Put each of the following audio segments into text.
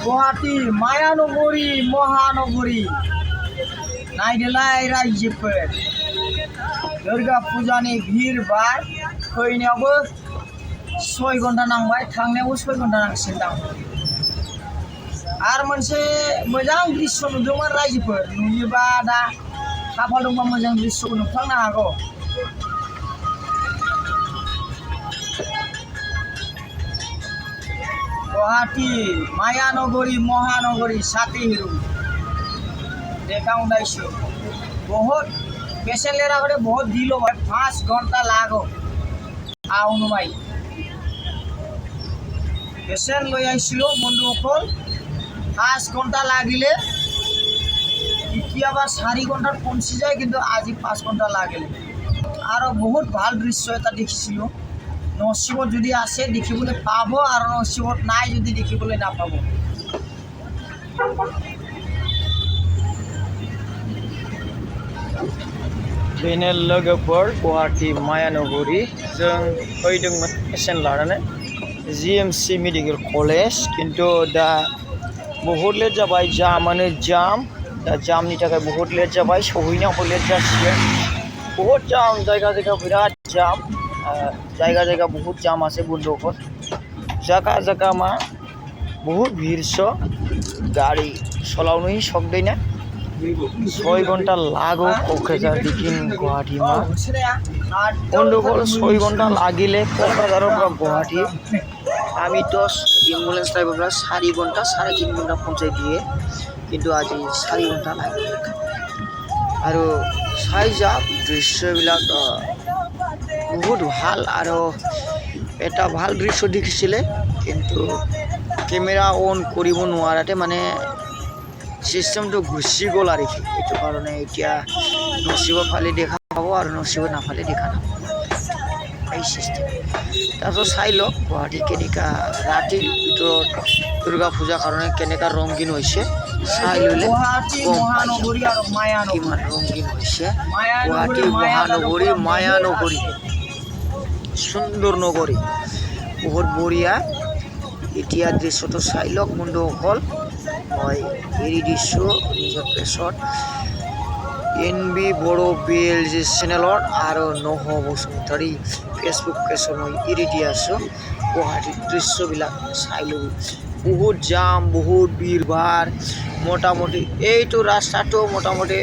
गुवाहाटी मायानगरी महानगरी नायदोलाय रायजोफोर दुर्गा फुजानि भिर बार फैनायावबो 6 घन्टा नांबाय थांनायावबो 6 घन्टा नांसिगोनदां आरो मोनसे मोजां दृश्य नुदोंमोन रायजोफोर नुयोबा दा खाफाल दंबा मोजां दृश्यखौ नुफ्लांनो हागौ गुवाहाटी मायानगरी महानगरी साथीहरू देखाउँदैछु बहुत पेसेन्ट लिएर आएको बहुत ढिलो भयो 5 घन्टा लाग्यो आउनुमै पेसेन्ट লৈ আহিছিলোঁ বন্ধুসকল 5 ঘন্টা লাগিলে কেতিয়াবা 4 ঘন্টাত পৌঁছি যায় কিন্তু আজি 5 ঘন্টা লাগিলে আৰু বহুত ভাল দৃশ্য এটা দেখিছিলোঁ নসিবত যদি আছে দেখিবলৈ পাব আৰু নসিবত নাই যদি দেখিবলৈ নাপাব बेनो लोगोफोर गुवाहाटी मायानगरी जों फैदोंमोन पेसेन्ट लानानै जीएमसी मेडिकल कलेज किन्तु दा बहुत लेट जाबाय जामानो जाम दा जामनि थाखाय बहुत लेट जाबाय सहैनायावबो लेट जासिगोन बहुत जाम जायगा जायगा बिराद जाम जायगा जायगा बहुत जाम আছে बंधुफोर जायगा जायगा मा बहुत भिर छ गाड़ी सलाउनै सक्दैन 6 घन्टा लागो क'क्राझार दिखिन गुवाहाटी मा बंधुफोर 6 घन्टा लागिले क'क्राझार পৰা गुवाहाटी আমি 10 एम्बुलेंस ड्राइवर 4 घन्टा 3.5 घन्टा पहुंचाई दिए किन्तु आज 4 घन्टा लागे आरो साइजा दृश्यবিলাক बहुत ভাল आरो এটা ভাল দৃশ্য দেখিছিলে কিন্তু ক্যামেরা অন কৰিব নোৱাৰাতে মানে सिस्टेमটো ঘুচি গ'ল আৰু এইটো কাৰণে এতিয়া নসিবৰ ফালে দেখা পাব আৰু নসিবৰ নাফালে দেখা নাপাব এই সিস্টেম তাৰপিছত চাই লওক গুৱাহাটী কেনেকা ৰাতিৰ ভিতৰত দুৰ্গা পূজাৰ কাৰণে কেনেকা ৰঙীন হৈছে চাই ললে মহানগৰী আৰু মায়ানগৰী কিমান ৰঙীন হৈছে গুৱাহাটী মহানগৰী মায়ানগৰী সুন্দৰ নগৰী বহুত বঢ়িয়া এতিয়া দৃশ্যটো চাই লওক বন্ধুসকল মই এৰি দিছোঁ নিজৰ পেছত এনবি বড়ো বিএলজি চেনেলৰ আৰু নহ বসুমতাৰী ফেচবুক পেজত মই এৰি দি আছোঁ গুৱাহাটীৰ দৃশ্যবিলাক চাই ল'ব বহুত জাম বহুত ভিৰ ভাৰ মোটামুটি এইটো ৰাস্তাটো মোটামুটি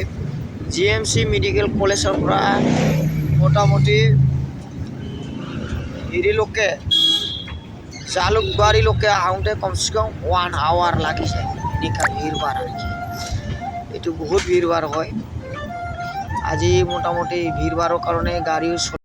জিএমচি মেডিকেল কলেজৰ পৰা মোটামুটি হেৰিলৈকে জালুকবাৰীলৈকে আহোঁতে কমচে কম 1 আৱাৰ লাগি যায় এনেকা ভিৰ ভাৰ আৰু এইটো বহুত ভিৰ ভাৰ হয় আজি মোটামুটি ভিৰ ভাৰৰ কাৰণে গাড়ীও